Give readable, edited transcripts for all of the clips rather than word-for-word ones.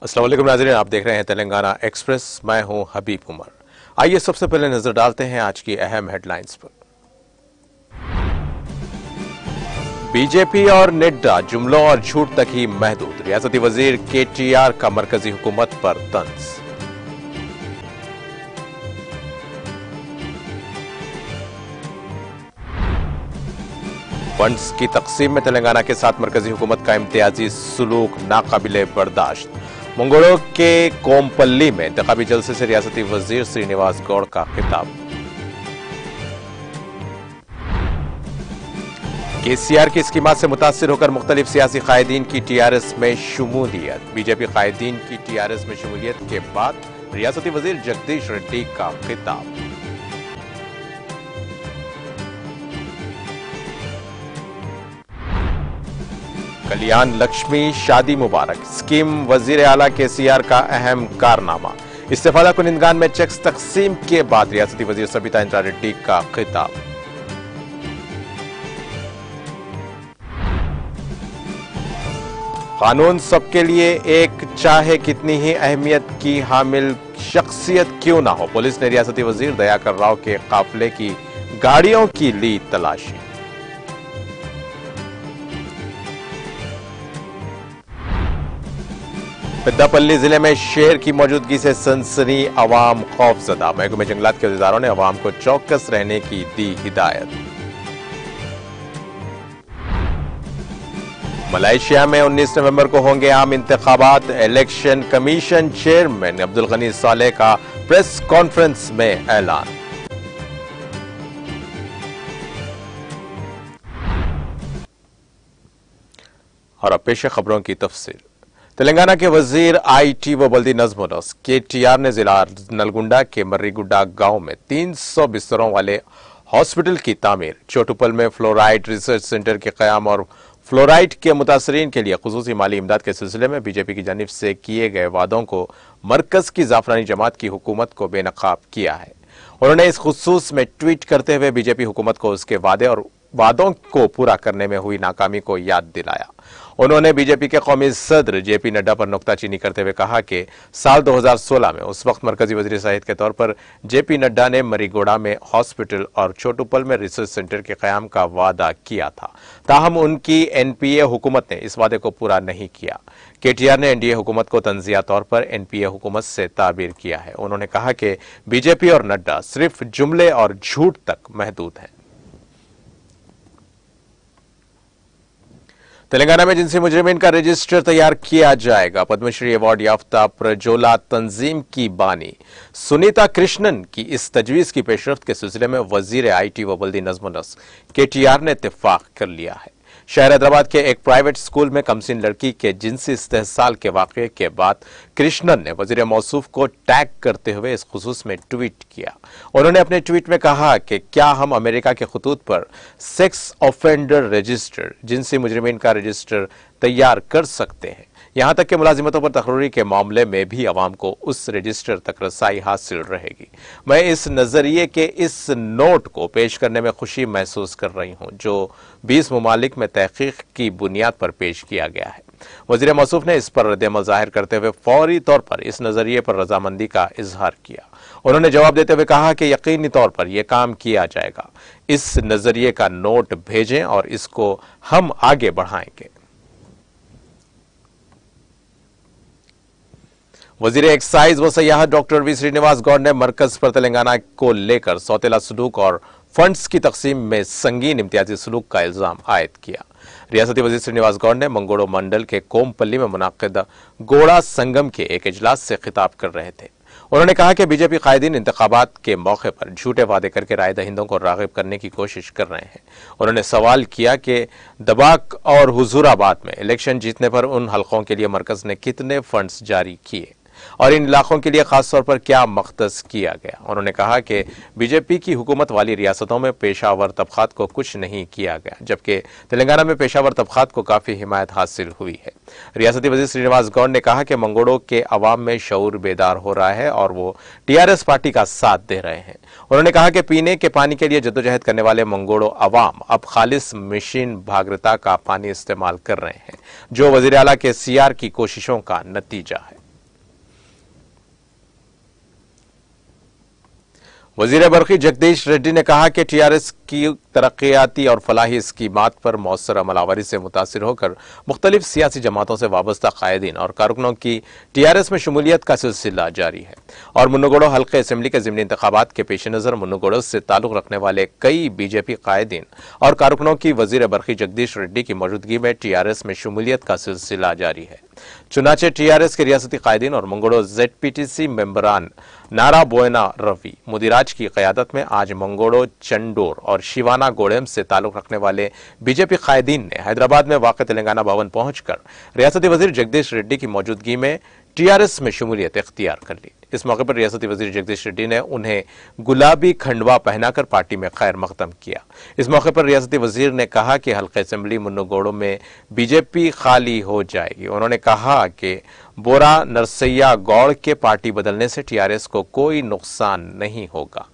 अस्सलाम वालेकुम नाज़रीन, आप देख रहे हैं तेलंगाना एक्सप्रेस। मैं हूं हबीब उमर। आइए सबसे पहले नजर डालते हैं आज की अहम हेडलाइंस पर। बीजेपी और नड्डा जुमलों और झूठ तक ही महदूद। रियासती वजीर केटीआर का मरकजी हुकूमत पर तंज। फंड्स की तकसीम में तेलंगाना के साथ मरकजी हुकूमत का इम्तियाजी सुलूक नाकाबिले बर्दाश्त। मंगोड़ो के कोमपल्ली में इंतखाबी जलसे से रियासती वजीर श्रीनिवास गौड़ का खिताब। केसीआर की स्कीमात से मुतासिर होकर मुख्तलिफ सियासी कायदीन की टीआरएस में शमूलियत। बीजेपी कायदीन की टीआरएस में शमूलियत के बाद रियासती वजीर जगदीश रेड्डी का खिताब। कल्याण लक्ष्मी शादी मुबारक स्कीम वजीर आला केसीआर का अहम कारनामा। इस्तेफादा कुनिंदगान में चेक्स तकसीम के बाद रियासती वजीर सबिता इंद्रा रेड्डी का खिताब। कानून सबके लिए एक, चाहे कितनी ही अहमियत की हामिल शख्सियत क्यों ना हो। पुलिस ने रियासती वजीर दयाकर राव के काफिले की गाड़ियों की ली तलाशी। पेद्दापल्ली जिले में शेर की मौजूदगी से सनसनी, अवाम खौफजदा। महकमे जंगलात के अहदेदारों ने अवाम को चौकस रहने की दी हिदायत। मलेशिया में 19 नवंबर को होंगे आम इंतखाबात। Election commission chairman Abdul Gani Saleh का प्रेस कॉन्फ्रेंस में ऐलान। और अब पेश खबरों की तफसील। तेलंगाना के वजीर आईटी व बल्दी नज्म नस्क केटीआर ने जिला नलगुंडा के मर्रीगुड्डा गांव में 300 बिस्तरों वाले हॉस्पिटल की तामीर, चोटुपल में फ्लोराइड रिसर्च सेंटर के कयाम और फ्लोराइड के मुतासरीन के लिए खुसूसी माली इमदाद के सिलसिले में बीजेपी की जानिब से किए गए वादों को मरकज की जाफरानी जमात की हुकूमत को बेनकाब किया है। उन्होंने इस खुसूस में ट्वीट करते हुए बीजेपी हुकूमत को उसके वादे और वादों को पूरा करने में हुई नाकामी को याद दिलाया। उन्होंने बीजेपी के कौमी सदर जेपी नड्डा पर नुक्ताचीनी करते हुए कहा कि साल 2016 में उस वक्त मरकजी वजीर सेहत के तौर पर जेपी नड्डा ने मरीगोड़ा में हॉस्पिटल और छोटुपल में रिसर्च सेंटर के कयाम का वादा किया था, ताहम उनकी एनपीए हुकूमत ने इस वादे को पूरा नहीं किया। केटीआर ने एनडीए हुकूमत को तंजिया तौर पर एनपीए हुकूमत से ताबीर किया है। उन्होंने कहा कि बीजेपी और नड्डा सिर्फ जुमले और झूठ तक महदूद हैं। तेलंगाना में जिनसी मुजरिमीन का रजिस्टर तैयार किया जाएगा। पद्मश्री अवार्ड याफ्ता प्रजोला तंजीम की बानी सुनीता कृष्णन की इस तजवीज की पेशरफ्त के सिलसिले में वजीर आईटी व बल्दी नज्म नस्क केटीआर ने इत्तेफाक कर लिया है। शहर हैदराबाद के एक प्राइवेट स्कूल में कमसिन लड़की के जिनसी इस्तेहसाल के वाक़े के बाद कृष्णन ने वजीर मौसूफ को टैग करते हुए इस खुसूस में ट्वीट किया। उन्होंने अपने ट्वीट में कहा कि क्या हम अमेरिका के खतूत पर सेक्स ऑफेंडर रजिस्टर, जिनसी मुजरिमीन का रजिस्टर तैयार कर सकते हैं। यहां तक कि मुलाजिमतों पर तकरीरी के मामले में भी अवाम को उस रजिस्टर तक रसाई हासिल रहेगी। मैं इस नजरिए के इस नोट को पेश करने में खुशी महसूस कर रही हूं जो 20 ममालिक में तहकीक की बुनियाद पर पेश किया गया है। वजीर मौसूफ ने इस पर रद्द-ए-अमल जाहिर करते हुए फौरी तौर पर इस नजरिए पर रजामंदी का इजहार किया। उन्होंने जवाब देते हुए कहा कि यकीनी तौर पर यह काम किया जाएगा। इस नजरिए का नोट भेजें और इसको हम आगे बढ़ाएंगे। वजीर एक्साइज व सयाहत डॉक्टर वी श्रीनिवास गौड़ ने मरकज पर तेलंगाना को लेकर सौतेला सलूक और फंड्स की तकसीम में संगीन इम्तियाजी सलूक का इल्जाम आयद किया। रियासती वजीर श्रीनिवास गौड़ ने मंगोड़ो मंडल के कोमपल्ली में मुनाकिदा गोड़ा संगम के एक इजलास से खिताब कर रहे थे। उन्होंने कहा कि बीजेपी कायदीन इंतखाबात के मौके पर झूठे वादे करके राय दहिंदों को राग़िब करने की कोशिश कर रहे हैं। उन्होंने सवाल किया कि दबाक और हुजूराबाद में इलेक्शन जीतने पर उन हलकों के लिए मरकज ने कितने फंड्स जारी किए और इन इलाकों के लिए खास तौर पर क्या मख्तस किया गया। उन्होंने कहा कि बीजेपी की हुकूमत वाली रियासतों में पेशावर तबकात को कुछ नहीं किया गया, जबकि तेलंगाना में पेशावर तबकात को काफी हिमायत हासिल हुई है। रियासती वजीर श्रीनिवास गौड़ ने कहा कि मंगोड़ों के अवाम में शऊर बेदार हो रहा है और वो टीआरएस पार्टी का साथ दे रहे हैं। उन्होंने कहा कि पीने के पानी के लिए जद्दोजहद करने वाले मंगोड़ो अवाम अब खालिस मिशीन भागीरथी का पानी इस्तेमाल कर रहे हैं, जो वजीर आला के सीआर की कोशिशों का नतीजा है। वजीर बरकी जगदीश रेड्डी ने कहा कि टीआरएस की तरक्याती और फलाही स्कीमात पर मौसर अमलावरी से मुतासिर होकर मुख्तलिफ सियासी जमातों से वाबस्ता कायदीन और कारकुनों की टीआरएस में शमूलियत का सिलसिला जारी है और मुन्नुगोड़ो हल्के असम्बली के ज़िमनी इंतखाबात के पेश नज़र मुन्नुगोड़ो से ताल्लुक़ रखने वाले कई बीजेपी कायदीन और कारकुनों की वजीर बरकी जगदीश रेड्डी की मौजूदगी में टीआरएस में शमूलियत का सिलसिला जारी है। चुनाचे टीआरएस के रियासती कायदीन और मंगोड़ो जेडपीटीसी मेंबरान नारा बोयना रवि मुदिराज की क़यादत में आज मंगोड़ो चंडोर और शिवाना गोड़ेम से ताल्लुक़ रखने वाले बीजेपी कायदीन ने हैदराबाद में वाक़ तेलंगाना भवन पहुंचकर रियासती वजीर जगदीश रेड्डी की मौजूदगी में टीआरएस में शमूलियत इख्तियार कर ली। इस मौके पर रियासती वजीर जगदीश रेड्डी ने उन्हें गुलाबी खंडवा पहनाकर पार्टी में खैर मकदम किया। इस मौके पर रियासती वजीर ने कहा कि हल्के असेंबली मुन्नुगोड़ो में बीजेपी खाली हो जाएगी। उन्होंने कहा कि बोरा नरसैया गौड़ के पार्टी बदलने से टीआरएस को कोई नुकसान नहीं होगा।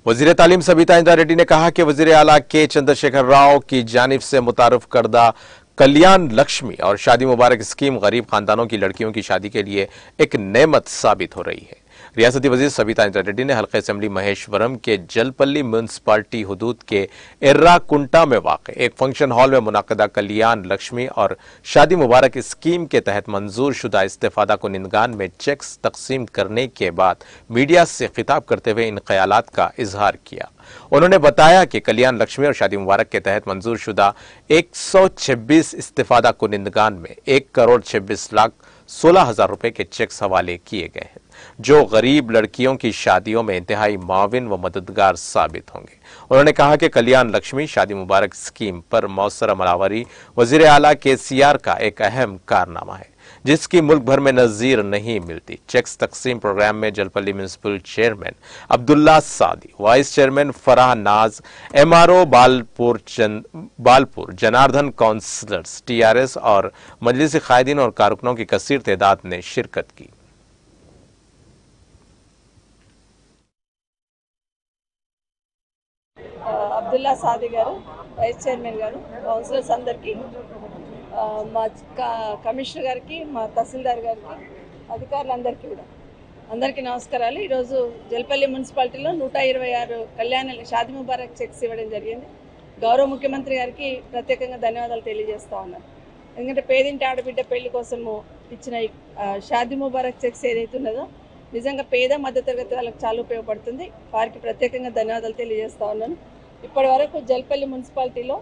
वजीर तालीम सबिता इंदिरा रेड्डी ने कहा कि वजीर आला के चंद्रशेखर राव की जानिब से मुतारफ करदा कल्याण लक्ष्मी और शादी मुबारक स्कीम गरीब खानदानों की लड़कियों की शादी के लिए एक नेमत साबित हो रही है। रियासती वजीर सबिता इंदिरा रेड्डी ने हल्के असेंबली महेश्वरम के जलपल्ली म्यूनसिपालिटी हुदूद के एर्राकुंटा में वाक़ एक फंक्शन हॉल में मुनाक़दा कल्याण लक्ष्मी और शादी मुबारक स्कीम के तहत मंजूर शुदा इस्तेफादा कुनिंदगान में चेक्स तकसीम करने के बाद मीडिया से खिताब करते हुए इन ख्यालात का इजहार किया। उन्होंने बताया कि कल्याण लक्ष्मी और शादी मुबारक के तहत मंजूर शुदा 126 इस्तेफादा कुनिंदगान में 1,26,16,000 रुपए के चेक्स हवाले किए गए हैं जो गरीब लड़कियों की शादियों में इंतहाई माविन व मददगार साबित होंगे। उन्होंने कहा कि कल्याण लक्ष्मी शादी मुबारक स्कीम पर मौसर अमलावरी वजीर आला केसीआर का एक अहम कारनामा है जिसकी मुल्क भर में नजीर नहीं मिलती। चेक्स तकसीम प्रोग्राम में जलपल्ली म्यूनसिपल चेयरमैन अब्दुल्ला सादी, वाइस चेयरमैन फराह नाज, MRO Balpur, Janardan counsellors, TRS और मजलिस कायदीन और कारकुनों की कसीर तादाद ने शिरकत की। అబ్దుల్లా సాది గారు, వైస్ చైర్మన్ గారు, కౌన్సిలర్స్ అందరికీ, మా కమిషనర్ గారికి, మా తహసీల్దార్ గారికి, అధికారులందరికీ కూడా అందరికీ నమస్కారాలు। ఈరోజు జల్పల్లి మున్సిపాలిటీలో 126 కళ్యాణ షాదీ ముబారక్ చెక్స్ ఇవ్వడం జరిగింది। గౌరవ ముఖ్యమంత్రి గారికి ప్రత్యేకంగా ధన్యవాదాలు తెలియజేస్తా ఉన్నాను। ఎందుకంటే పేదింటి ఆడబిడ్డ పెళ్లి కోసము ఇచ్చిన షాదీ ముబారక్ చెక్స్ ఏదైతే ఉన్నదో నిజంగా పేద మధ్యతరగతి వాళ్ళకి చాలా ఉపయోగపడుతుంది। వారికి ప్రత్యేకంగా ధన్యవాదాలు తెలియజేస్తా ఉన్నాను। ఇప్పటి వరకు జల్పల్లి మున్సిపాలిటీలో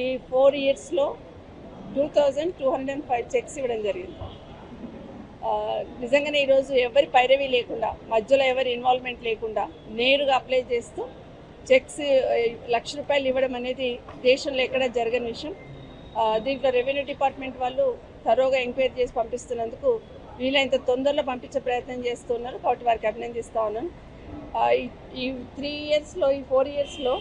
ఈ 4 ఇయర్స్లో 2205 చెక్స్ ఇవ్వడం జరిగింది। నిజంగానే ఈరోజు ఎవరి పైరవీ లేకుండా, మధ్యలో ఎవరి ఇన్వాల్వ్మెంట్ లేకుండా నేరుగా అప్లై చేస్తూ చెక్స్ ₹1,00,000 ఇవ్వడం అనేది దేశంలో ఎక్కడ జరగని విషయం। దీంట్లో రెవెన్యూ డిపార్ట్మెంట్ వాళ్ళు థరోగా ఎంక్వైరీ చేసి పంపిస్తున్నందుకు వీలైనంత తొందరలో పంపించే ప్రయత్నం చేస్తున్నారు కాబట్టి వారికి అభినందిస్తా ఉన్నాను। ఈ 3 ఇయర్స్లో, ఈ 4 ఇయర్స్లో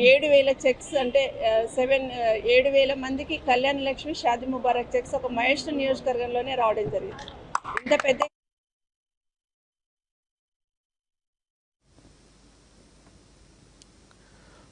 7,000 చెక్స్ అంటే 7,000 మందికి కళ్యాణ లక్ష్మి షాదీ ముబారక్ చెక్స్ ఒక మహేశ్వరం నియోజకవర్గంలోనే రావడం జరిగింది। ఇంత పెద్ద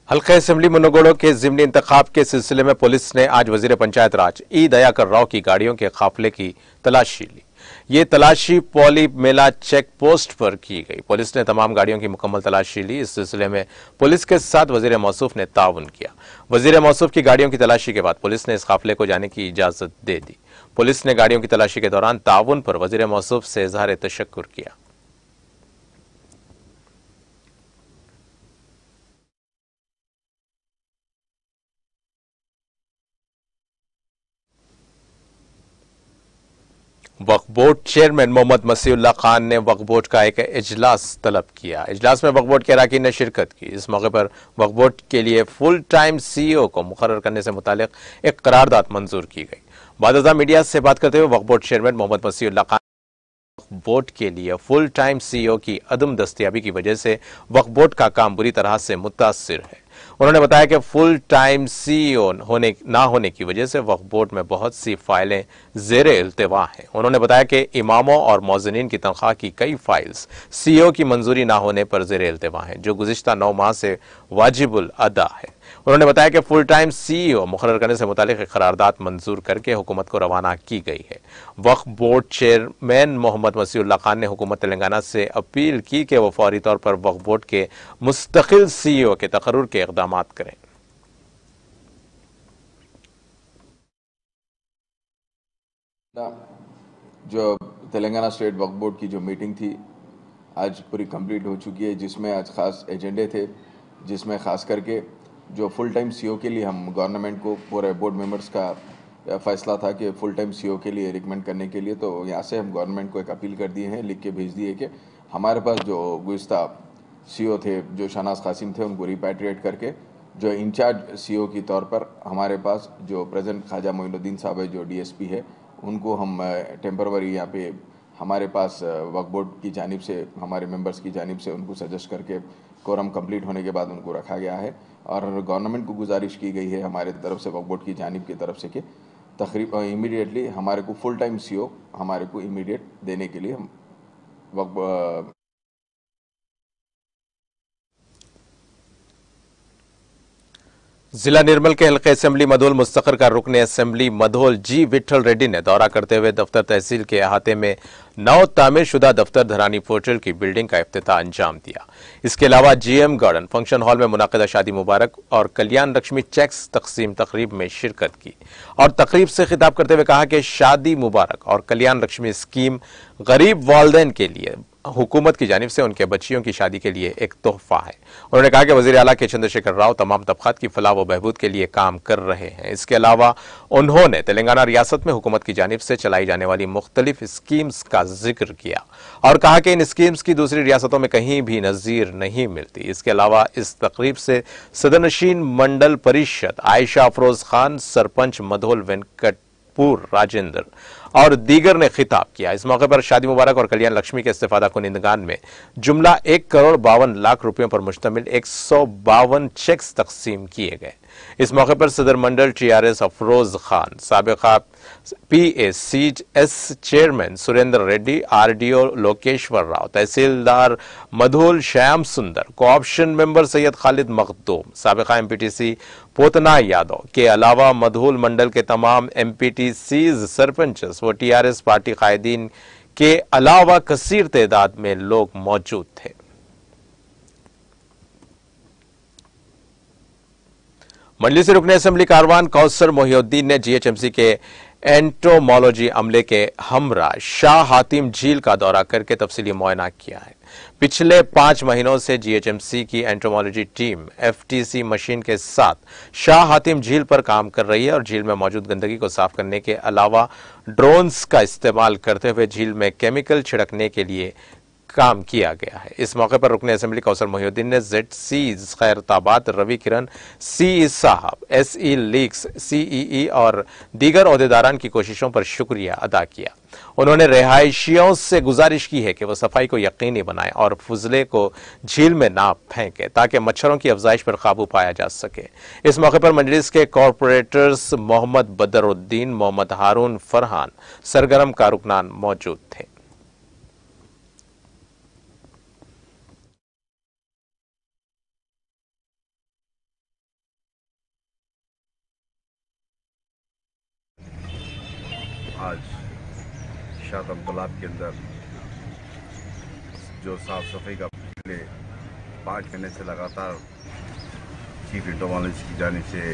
हल्के असेंबली मुन्नुगोड़ो के ज़िमनी इंतखाब के सिलसिले में पुलिस ने आज वजीर पंचायत राज ई दयाकर राव की गाड़ियों के काफिले की तलाशी ली। ये तलाशी पौली मेला चेक पोस्ट पर की गई। पुलिस ने तमाम गाड़ियों की मुकम्मल तलाशी ली। इस सिलसिले में पुलिस के साथ वजीर मौसूफ ने ताउन किया। वजीर मौसूफ की गाड़ियों की तलाशी के बाद पुलिस ने इस काफिले को जाने की इजाजत दे दी। पुलिस ने गाड़ियों की तलाशी के दौरान ताउन पर वजीर मौसूफ से इजहार तशक्कुर किया। वक्फ बोर्ड चेयरमैन मोहम्मद मसीउल्लाह खान ने वक्फ बोर्ड का एक इजलास तलब किया। इजलास में वक्फ बोर्ड के अरकान ने शिरकत की। इस मौके पर वक्फ बोर्ड के लिए फुल टाइम सीईओ को मुकर्रर करने से मुतालिक एक करारदाद मंजूर की गई। बादशाह मीडिया से बात करते हुए Waqf board chairman Mohammad Masiullah Khan board के लिए फुल टाइम सीईओ की अदम दस्तयाबी की वजह से वक्फ बोर्ड का काम बुरी तरह से मुतासिर है। उन्होंने बताया कि फुल टाइम सीईओ ना होने की वजह से वक्फ बोर्ड में बहुत सी फाइलें ज़ेरे इल्तिवा हैं। उन्होंने बताया कि इमामों और मौज़िनीन की तनख्वाह की कई फाइल्स सीईओ की मंजूरी ना होने पर ज़ेरे इल्तिवा हैं जो गुज़िश्ता 9 माह से वाजिबुल अदा है। انہوں نے بتایا کہ فل ٹائم CEO مقرر کرنے سے متعلق ایک قرارداد منظور کر کے حکومت کو روانہ کی گئی ہے۔ وقف بورڈ چیئرمین محمد مسیح اللہ خان نے حکومت تلنگانہ سے اپیل کی کہ وہ فوری طور پر وقف بورڈ کے مستقل CEO کے تقرر کے اقدامات کریں۔ جو تلنگانہ اسٹیٹ وقف بورڈ کی جو میٹنگ تھی آج پوری کمپلیٹ ہو چکی ہے، جس میں آج خاص ایجنڈے تھے، جس میں خاص کر کے جو فل ٹائم CEO کے لیے ہم گورنمنٹ کو پورے بورڈ ممبرز کا فیصلہ تھا کہ فل ٹائم CEO کے لیے ریکمینڈ کرنے کے لیے، تو یہاں سے ہم گورنمنٹ کو ایک اپیل کر دیے ہیں، لکھ کے بھیج دیے کہ ہمارے پاس جو گزشتہ CEO تھے جو شہناز قاسم تھے ان کو ریپیٹریٹ کر کے جو انچارج CEO کی طور پر ہمارے پاس جو پریزنٹ خواجہ معین الدین صاحب ہے جو DSP ہے، ان کو ہم ٹیمپروری یہاں پہ ہمارے پاس وقف بورڈ کی جانب سے ہمارے ممبرز کی جانب سے ان کو سجیسٹ کر کے کورم کمپلیٹ ہونے کے بعد ان کو رکھا گیا ہے، اور گورنمنٹ کو گزارش کی گئی ہے ہمارے طرف سے وقف بورڈ کی جانب کی طرف سے کہ تقریباً امیڈیٹلی ہمارے کو فل ٹائم CEO ہمارے کو امیڈیٹ دینے کے لیے ہم وقف ضلع نرمل کے حلقے اسمبلی مدھول مستقر کا رکن اسمبلی مدھول جی وٹھل ریڈی نے دورہ کرتے ہوئے دفتر تحصیل کے احاطے میں نو تعمیر شدہ دفتر دھرانی پورٹل کی بلڈنگ کا افتتاح انجام دیا۔ اس کے علاوہ GM گارڈن فنکشن ہال میں منعقدہ شادی مبارک اور کلیان لکشمی چیکس تقسیم تقریب میں شرکت کی اور تقریب سے خطاب کرتے ہوئے کہا کہ شادی مبارک اور کلیان لکشمی اسکیم غریب والدین کے لیے حکومت کی جانب سے ان کے بچیوں کی شادی کے لیے ایک تحفہ ہے۔ انہوں نے کہا کہ وزیر اعلیٰ کے چندر شیکھر راؤ تمام طبقات کی فلاح و بہبود کے لیے کام کر رہے ہیں۔ اس کے علاوہ انہوں نے تلنگانہ ریاست میں حکومت کی جانب سے چلائی جانے والی مختلف اسکیمز کا ذکر کیا اور کہا کہ ان اسکیمز کی دوسری ریاستوں میں کہیں بھی نظیر نہیں ملتی۔ اس کے علاوہ اس تقریب سے صدر نشین منڈل پریشد عائشہ افروز خان، سرپنچ مدھول وینکٹ پور راجندر اور دیگر نے خطاب کیا۔ اس موقع پر شادی مبارک اور کلیان لکشمی کے استفادہ کنندگان میں جملہ 1,52,00,000 روپیوں پر مشتمل 152 چیکس تقسیم کیے گئے۔ اس موقع پر صدر منڈل TRS افروز خان، سابقہ PACS chairman Surender Reddy, RDO Lokeshwar Rao, tehsildar Mudhol Shyam Sundar, co-option ممبر سید خالد مخدوم، سابقہ MPTC پوتنا یادو کے علاوہ مدھول منڈل کے تمام MPTCs سرپنچز و TRS پارٹی قائدین کے علاوہ کثیر تعداد میں لوگ موجود تھے۔ منڈلی سے رکن اسمبلی کاروان کوثر محی الدین نے GHMC کے اینٹومالوجی عملے کے ہمراہ شاہ حاتم جھیل کا دورہ کر کے تفصیلی معائنہ کیا ہے۔ پچھلے 5 مہینوں سے GHMC کی اینٹومالوجی ٹیم FTC مشین کے ساتھ شاہ حاتم جھیل پر کام کر رہی ہے اور جھیل میں موجود گندگی کو صاف کرنے کے علاوہ ڈرونز کا استعمال کرتے ہوئے جھیل میں کیمیکل چھڑکنے کے لیے کام کیا گیا ہے۔ اس موقع پر رکن اسمبلی کوثر محی الدین نے ZC خیرتاباد، روی کرن، CE صاحب، SE لیکس، CEE اور دیگر عہدیداران کی کوششوں پر شکریہ ادا کیا۔ انہوں نے رہائشیوں سے گزارش کی ہے کہ وہ صفائی کو یقینی بنائیں اور فضلے کو جھیل میں نہ پھینکیں تاکہ مچھروں کی افزائش پر قابو پایا جا سکے۔ اس موقع پر مجلس کے کارپوریٹرز محمد بدر الدین، محمد ہارون فرحان سرگرم کارکنان موجود تھے۔ آج شاہتم تالاب کے اندر جو صاف صفائی کا پچھلے 5 مہینے سے لگاتار چیف انٹومالوجسٹ کی جانب سے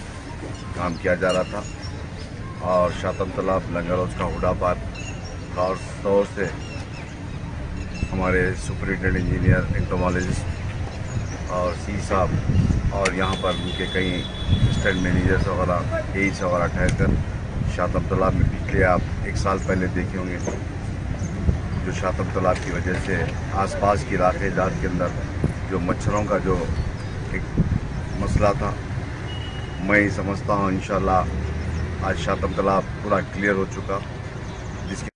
کام کیا جا رہا تھا اور شاہتم تالاب لنگر ہاؤس کا ہڈا پارک خاص طور سے ہمارے سپرنٹینڈنٹ انجینئر انٹومالوجسٹ اور سی صاحب اور یہاں پر ان کے کئی اسٹینڈ مینیجرز وغیرہ AEs وغیرہ ٹھہر کر شاہتم تالاب میں پچھلے آپ 1 سال پہلے دیکھے ہوں گے جو شاہتم تالاب کی وجہ سے آس پاس کی علاقے جات کے اندر جو مچھروں کا جو ایک مسئلہ تھا، میں سمجھتا ہوں انشاءاللہ آج شاہتم تالاب پورا کلیئر ہو چکا، جس کے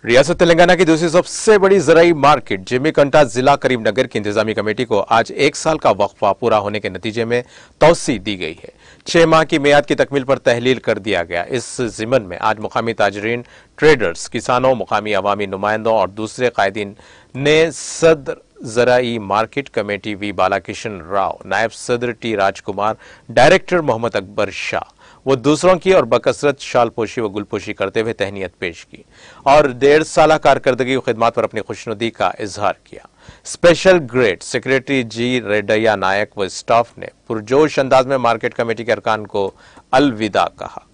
ریاست تلنگانہ کی دوسری سب سے بڑی زرعی مارکیٹ جیمی کنٹا ضلع کریم نگر کی انتظامی کمیٹی کو آج 1 سال کا وقفہ پورا ہونے کے نتیجے میں توسیع دی گئی ہے۔ 6 ماہ کی میعاد کی تکمیل پر تحلیل کر دیا گیا۔ اس ضمن میں آج مقامی تاجرین، ٹریڈرز، کسانوں، مقامی عوامی نمائندوں اور دوسرے قائدین نے صدر زرعی مارکیٹ کمیٹی وی بالاکشن راؤ، نائب صدر ٹی راجکمار، ڈائریکٹر محمد اکبر شاہ وہ دوسروں کی اور بکثرت شال پوشی و گل پوشی کرتے ہوئے تہنیت پیش کی اور 1.5 سالہ کارکردگی و خدمات پر اپنی خوشنودی کا اظہار کیا۔ اسپیشل گریڈ سیکریٹری جی ریڈیا نائک و اسٹاف نے پرجوش انداز میں مارکیٹ کمیٹی کے ارکان کو الوداع کہا۔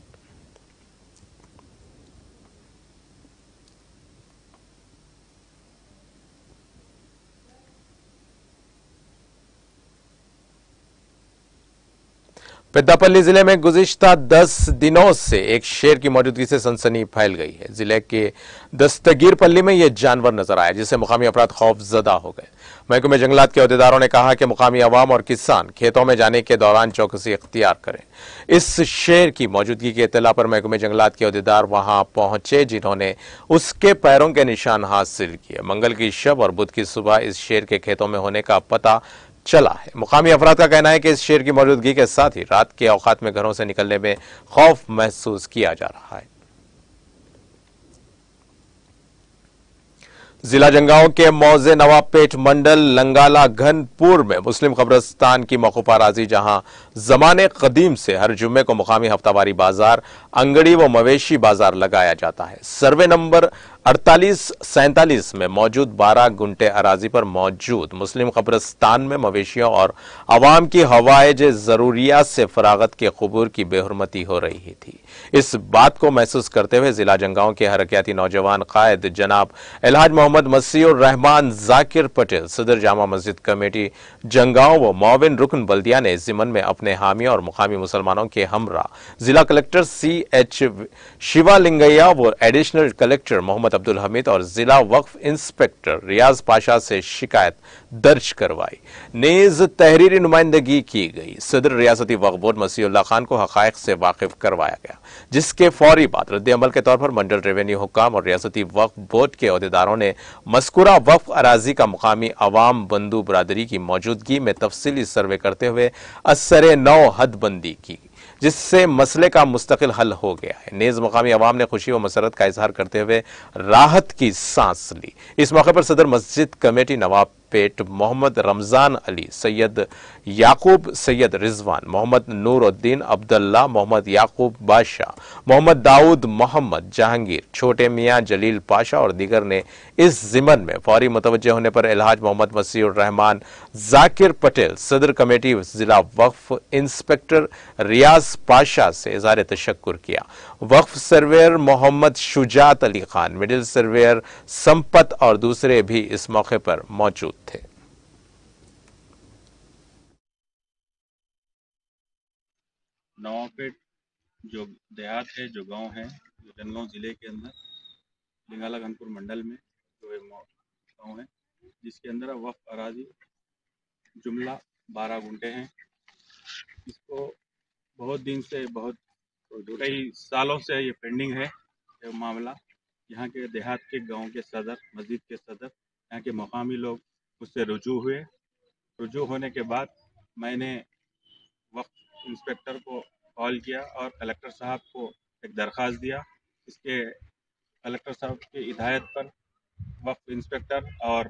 پیداپلی ضلع میں گزشتہ 10 دنوں سے ایک شیر کی موجودگی سے سنسنی پھیل گئی ہے۔ ضلع کے دستگیر پلی میں یہ جانور نظر آیا جس سے مقامی افراد خوف زدہ ہو گئے۔ محکمہ جنگلات کے عہدیداروں نے کہا کہ مقامی عوام اور کسان کھیتوں میں جانے کے دوران چوکسی اختیار کریں۔ اس شیر کی موجودگی کی اطلاع پر محکمہ جنگلات کے عہدیدار وہاں پہنچے جنہوں نے اس کے پیروں کے نشان حاصل کیے۔ منگل کی شب اور بدھ کی صبح اس شیر کے کھیتوں میں ہونے کا پتہ چلا ہے۔ مقامی افراد کا کہنا ہے کہ اس شیر کی موجودگی کے ساتھ ہی رات کے اوقات میں گھروں سے نکلنے میں خوف محسوس کیا جا رہا ہے۔ ضلع جنگاؤں کے موزے نواب پیٹ منڈل لنگالا گھن پور میں مسلم قبرستان کی موقوف اراضی جہاں زمانے قدیم سے ہر جمعے کو مقامی ہفتہ واری بازار، انگڑی و مویشی بازار لگایا جاتا ہے۔ سروے نمبر 4847 میں موجود 12 گنٹے اراضی پر موجود مسلم قبرستان میں مویشیوں اور عوام کی حوائج ضروریات سے فراغت کے قبور کی بے حرمتی ہو رہی تھی۔ اس بات کو محسوس کرتے ہوئے ضلع جنگاؤں کے حرکیاتی نوجوان قائد جناب الحاج محمد مسیح الرحمان ذاکر پٹیل، صدر جامع مسجد کمیٹی جنگاؤں و معاون رکن بلدیہ نے اس ضمن میں اپنے حامیوں اور مقامی مسلمانوں کے ہمراہ ضلع کلکٹر سی ایچ شیوا لنگیا و ایڈیشنل کلکٹر محمد عبدالحمید اور ضلع وقف انسپیکٹر ریاض پاشا سے شکایت درج کروائی، نیز تحریری نمائندگی کی گئی۔ صدر ریاستی وقف بورڈ مسیح اللہ خان کو حقائق سے واقف کروایا گیا، جس کے فوری بعد رد عمل کے طور پر منڈل ریونیو حکام اور ریاستی وقف بورڈ کے عہدیداروں نے مذکورہ وقف اراضی کا مقامی عوام بندو برادری کی موجودگی میں تفصیلی سروے کرتے ہوئے اثر نو حد بندی کی، جس سے مسئلے کا مستقل حل ہو گیا ہے۔ نیز مقامی عوام نے خوشی و مسرت کا اظہار کرتے ہوئے راحت کی سانس لی۔ اس موقع پر صدر مسجد کمیٹی نواب پیٹ محمد رمضان علی، سید یعقوب سید رضوان، محمد نور الدین عبداللہ، محمد یعقوب بادشاہ، محمد داؤد محمد جہانگیر، چھوٹے میاں جلیل پاشا اور دیگر نے اس ضمن میں فوری متوجہ ہونے پر الحاج محمد مسیح الرحمان ذاکر پٹیل، صدر کمیٹی ضلع وقف انسپیکٹر ریاض پاشا سے اظہار تشکر کیا۔ وقف سرویئر محمد شجاعت علی خان، مڈل سرویئر سمپت اور دوسرے بھی اس موقع پر موجود تھے۔ نوابپیٹ جو دیہات ہے، جو گاؤں ہے، جو جنگاؤں ضلع کے اندر لنگالا گھنپور منڈل میں جو گاؤں ہے، جس کے اندر وقف اراضی جملہ 12 گنٹے ہیں۔ اس کو بہت دن سے کئی سالوں سے یہ پینڈنگ ہے یہ معاملہ۔ یہاں کے دیہات کے گاؤں کے صدر، مسجد کے صدر، یہاں کے مقامی لوگ مجھ سے رجوع ہوئے۔ رجوع ہونے کے بعد میں نے وقف انسپیکٹر کو کال کیا اور کلکٹر صاحب کو ایک درخواست دیا۔ اس کے کلکٹر صاحب کی ہدایت پر وقف انسپیکٹر اور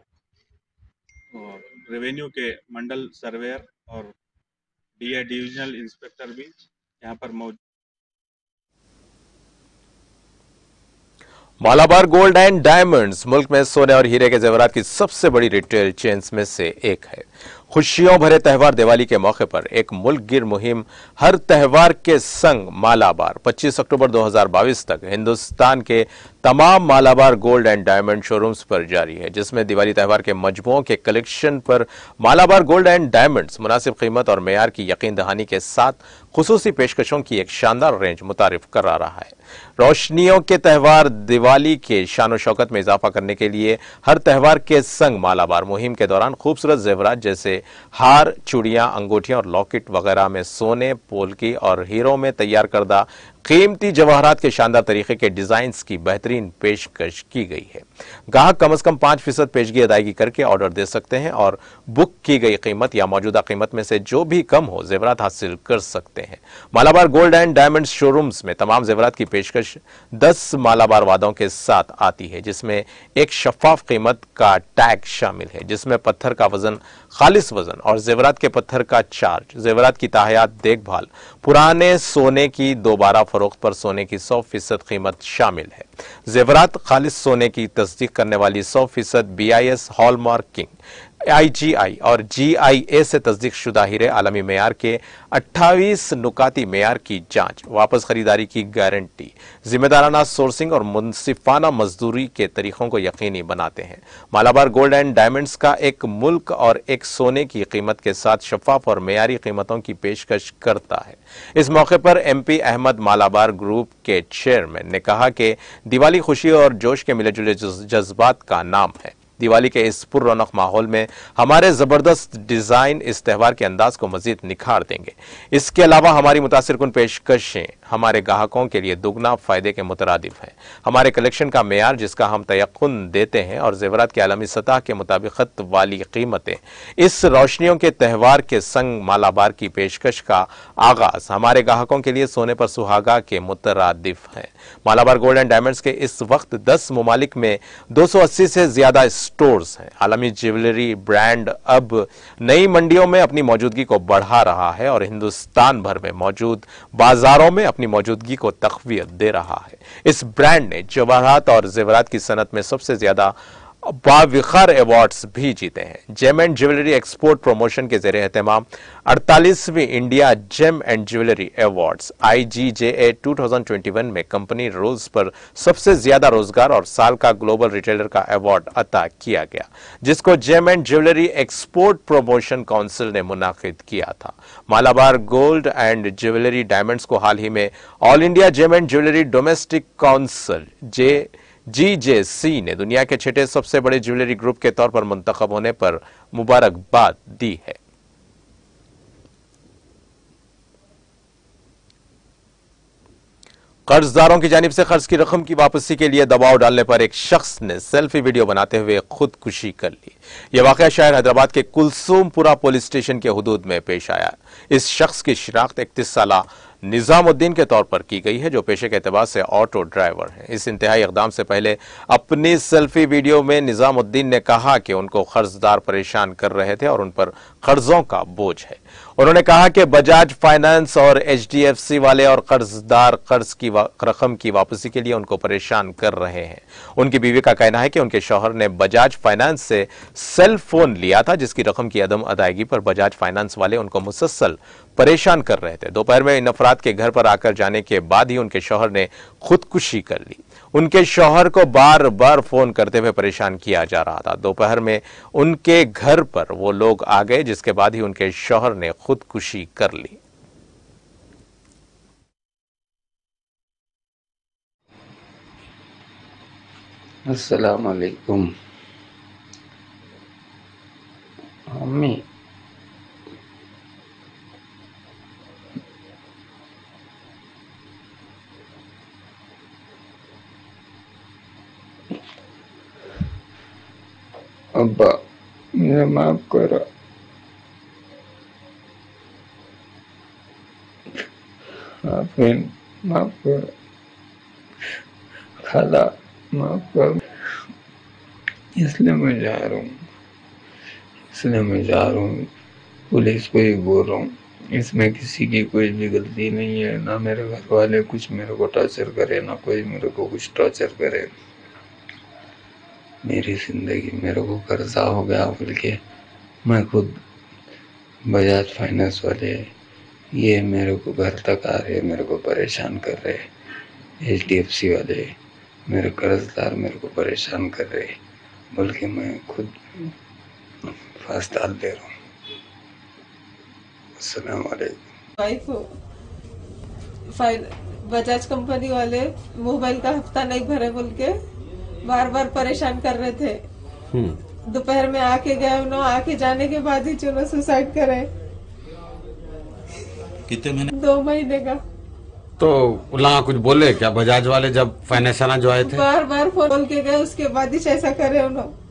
ریونیو کے منڈل سرویئر اور ڈی اے ڈویژنل انسپیکٹر بھی یہاں پر موجود۔ مالابار گولڈ اینڈ ڈائمنڈز ملک میں سونے اور ہیرے کے زیورات کی سب سے بڑی ریٹیل چینز میں سے ایک ہے۔ خوشیوں بھرے تہوار دیوالی کے موقع پر ایک ملک گیر مہم ہر تہوار کے سنگ مالابار 25 اکتوبر 2022 تک ہندوستان کے تمام Malabar gold and diamond showrooms پر جاری ہے، جس میں دیوالی تہوار کے مجموعوں کے کلیکشن پر مالابار گولڈ اینڈ ڈائمنڈز مناسب قیمت اور معیار کی یقین دہانی کے ساتھ خصوصی پیشکشوں کی ایک شاندار رینج متعارف کرا رہا ہے۔ روشنیوں کے تہوار دیوالی کے شان و شوکت میں اضافہ کرنے کے لیے ہر تہوار کے سنگ مالابار مہم کے دوران خوبصورت زیورات جیسے ہار، چوڑیاں، انگوٹھیاں اور لاکٹ وغیرہ میں سونے، پولکی اور ہیروں میں تیار کردہ कीमती जवाहरात के शानदार तरीके के डिजाइन्स की बेहतरीन पेशकश की गई है। ग्राहक कम से कम 5% पेशगी अदायगी करके ऑर्डर दे सकते हैं और बुक की गई कीमत या मौजूदा कीमत में से जो भी कम हो जेवरात हासिल कर सकते हैं। Malabar gold and diamonds showrooms में तमाम जेवरात की पेशकश 10 मालाबार वादों के साथ आती है, जिसमें एक शफाफ कीमत का टैग शामिल है, जिसमें पत्थर का वजन, खालिस वजन और जेवरात के पत्थर का चार्ज, जेवरात की ताहयात देखभाल, पुराने सोने की दोबारा फरोख्त पर सोने की 100% कीमत शामिल है। जेवरात खालिस सोने की तस्दीक करने वाली 100% BIS हॉलमार्किंग, IGI और GIA से तस्दीक शुदा हीरे आलमी मेयार के 28 नुकाती मेयार की जांच, वापस खरीदारी की गारंटी, जिम्मेदाराना सोर्सिंग और मुनसिफाना मजदूरी के तरीकों को यकीनी बनाते हैं। मालाबार गोल्ड एंड डायमंड्स का एक मुल्क और एक सोने की कीमत के साथ शफाफ और मेयारी कीमतों की पेशकश करता है। इस मौके पर MP अहमद मालाबार ग्रुप के चेयरमैन ने कहा कि दिवाली खुशी और जोश के मिले जुले जज्बात का नाम है। दिवाली के इस पुररौनक माहौल में हमारे जबरदस्त डिजाइन इस त्यौहार के अंदाज को मजीद निखार देंगे। इसके अलावा हमारी मुतासिरकुन पेशकशें हमारे ग्राहकों के लिए दुगना फायदे के मुतरादिफ हैं। हमारे कलेक्शन का मेयार जिसका हम तयक्कुन देते हैं और जेवरात के आलमी सतह के मुताबिकत वाली कीमतें, इस रोशनियों के त्यौहार के संग मालाबार की पेशकश का आगाज हमारे ग्राहकों के लिए सोने पर सुहागा के मुतरादिफ हैं। मालाबार गोल्ड एंड डायमंड्स के इस वक्त 10 मुमालिक में 280 से ज्यादा स्टोर्स हैं। आलमी ज्वेलरी ब्रांड अब नई मंडियों में अपनी मौजूदगी को बढ़ा रहा है और हिंदुस्तान भर में मौजूद बाजारों में अपनी मौजूदगी को तक़वियत दे रहा है। इस ब्रांड ने जवाहरात और जेवरात की सनत में सबसे ज्यादा बाविखार अवार्ड्स भी जीते हैं। Gem and jewellery export promotion के ज़रिए एहतमाम 48वीं India gem and jewellery awards IGJA 2021 में कंपनी रोल्स पर सबसे ज्यादा रोजगार और साल का ग्लोबल रिटेलर का अवार्ड अता किया गया, जिसको gem and jewellery export promotion council ने मुनाकिद किया था। Malabar gold and jewellery diamonds को हाल ही में all India gem and jewellery domestic council GJC ने दुनिया के 6ठे सबसे बड़े ज्वेलरी ग्रुप के तौर पर मुंतखब होने पर मुबारकबाद दी है। कर्जदारों की जानिब से कर्ज की रकम की वापसी के लिए दबाव डालने पर एक शख्स ने सेल्फी वीडियो बनाते हुए खुदकुशी कर ली। यह वाकया शहर हैदराबाद के कुलसुमपुरा पुलिस स्टेशन के हुदूद में पेश आया। इस शख्स की शिनाख्त 31 साला निजामुद्दीन के तौर पर की गई है, जो पेशे के एतबार से ऑटो ड्राइवर है। इस इंतहाई इकदाम से पहले अपनी सेल्फी वीडियो में निजामुद्दीन ने कहा कि उनको कर्जदार परेशान कर रहे थे और उन पर कर्जों का बोझ है। उन्होंने कहा कि बजाज फाइनेंस और HDFC वाले और कर्जदार कर्ज की रकम की वापसी के लिए उनको परेशान कर रहे हैं। उनकी बीवी का कहना है कि उनके शौहर ने बजाज फाइनेंस से सेल फोन लिया था, जिसकी रकम की अदम अदायगी पर बजाज फाइनेंस वाले उनको मुसलसल परेशान कर रहे थे। दोपहर में इन अफराद के घर पर आकर जाने के बाद ही उनके शौहर ने खुदकुशी कर ली। उनके शौहर को बार बार फोन करते हुए परेशान किया जा रहा था। दोपहर में उनके घर पर वो लोग आ गए, जिसके बाद ही उनके शौहर ने खुदकुशी कर ली। अस्सलाम वालेकुम। अम्मी अब्बा मुझे माफ करो। आफरीन माफ करो। खाला माफ करो। इसलिए मैं जा रहा हूँ, पुलिस को ही बोल रहा हूँ। इसमें किसी की कोई भी गलती नहीं है, ना मेरे घर वाले कुछ मेरे को टॉर्चर करे, ना कोई मेरे को कुछ टॉर्चर करे। मेरी जिंदगी मेरे को कर्जा हो गया बोल के मैं खुद बजाज फाइनेंस वाले ये मेरे को घर तक आ रहे, मेरे को परेशान कर रहे। HDFC वाले मेरे कर्जदार मेरे को परेशान कर रहे, बोल के मैं खुद फांस डाल दे रहा हूँ। अस्सलाम वालेकुम। वाइफ बजाज कंपनी वाले मोबाइल का हफ्ता नहीं भरे बोल के बार बार परेशान कर रहे थे। दोपहर में आके गए, उन्होंने आके जाने के बाद ही सुसाइड करे। कितने महीने? 2 महीने का। तो वहाँ कुछ बोले क्या बजाज वाले जब फाइनेंसर जो आए थे? बार बार फोन बोल के गए, उसके बाद ही ऐसा करे उन्होंने।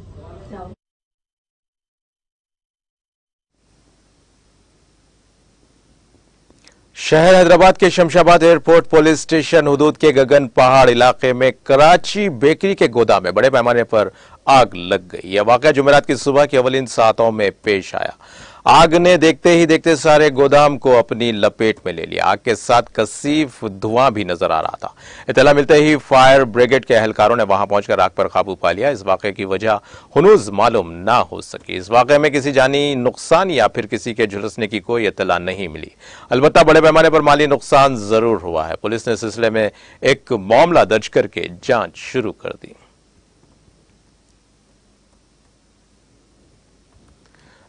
शहर हैदराबाद के शमशाबाद एयरपोर्ट पुलिस स्टेशन हुदूद के गगन पहाड़ इलाके में कराची बेकरी के गोदाम में बड़े पैमाने पर आग लग गई। यह वाकया जुमेरात की सुबह की अवलिन सातों में पेश आया। आग ने देखते ही देखते सारे गोदाम को अपनी लपेट में ले लिया। आग के साथ कसीफ धुआं भी नजर आ रहा था। इत्तला मिलते ही फायर ब्रिगेड के एहलकारों ने वहां पहुंचकर आग पर काबू पा लिया। इस वाकये की वजह हुनूज मालूम ना हो सकी। इस वाकये में किसी जानी नुकसान या फिर किसी के झुलसने की कोई इत्तला नहीं मिली। अलबत्ता बड़े पैमाने पर माली नुकसान जरूर हुआ है। पुलिस ने इस सिलसिले में एक मामला दर्ज करके जांच शुरू कर दी।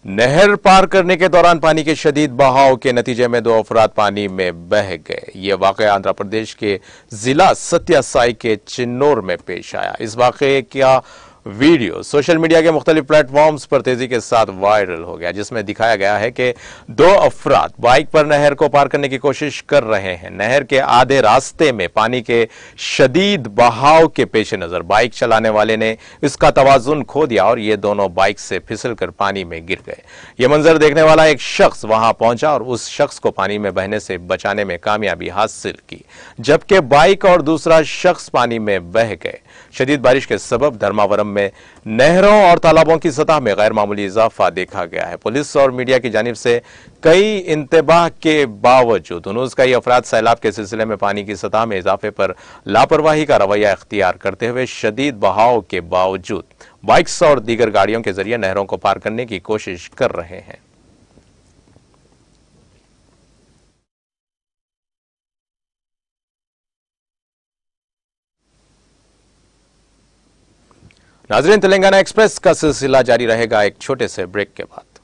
नहर पार करने के दौरान पानी के शदीद बहाव के नतीजे में 2 अफराद पानी में बह गए। यह वाकया आंध्र प्रदेश के जिला सत्यासाई के चिन्नौर में पेश आया। इस वाकये का वीडियो सोशल मीडिया के मुख्तलिफ प्लेटफॉर्म्स पर तेजी के साथ वायरल हो गया, जिसमें दिखाया गया है कि 2 अफराद बाइक पर नहर को पार करने की कोशिश कर रहे हैं। नहर के आधे रास्ते में पानी के शदीद बहाव के पेश नजर बाइक चलाने वाले ने इसका तवाजुन खो दिया और ये दोनों बाइक से फिसलकर पानी में गिर गए। यह मंजर देखने वाला एक शख्स वहां पहुंचा और उस शख्स को पानी में बहने से बचाने में कामयाबी हासिल की, जबकि बाइक और दूसरा शख्स पानी में बह गए। शदीद बारिश के सबब धर्मावरम में नहरों और तालाबों की सतह में गैर मामूली इजाफा देखा गया है। पुलिस और मीडिया की जानिब से कई इंतबाह के बावजूद हुनूज कई अफराद सैलाब के सिलसिले में पानी की सतह में इजाफे पर लापरवाही का रवैया इख्तियार करते हुए शदीद बहाव के बावजूद बाइक्स और दीगर गाड़ियों के जरिए नहरों को पार करने की कोशिश कर रहे हैं। नाज़रीन, तेलंगाना एक्सप्रेस का सिलसिला जारी रहेगा एक छोटे से ब्रेक के बाद।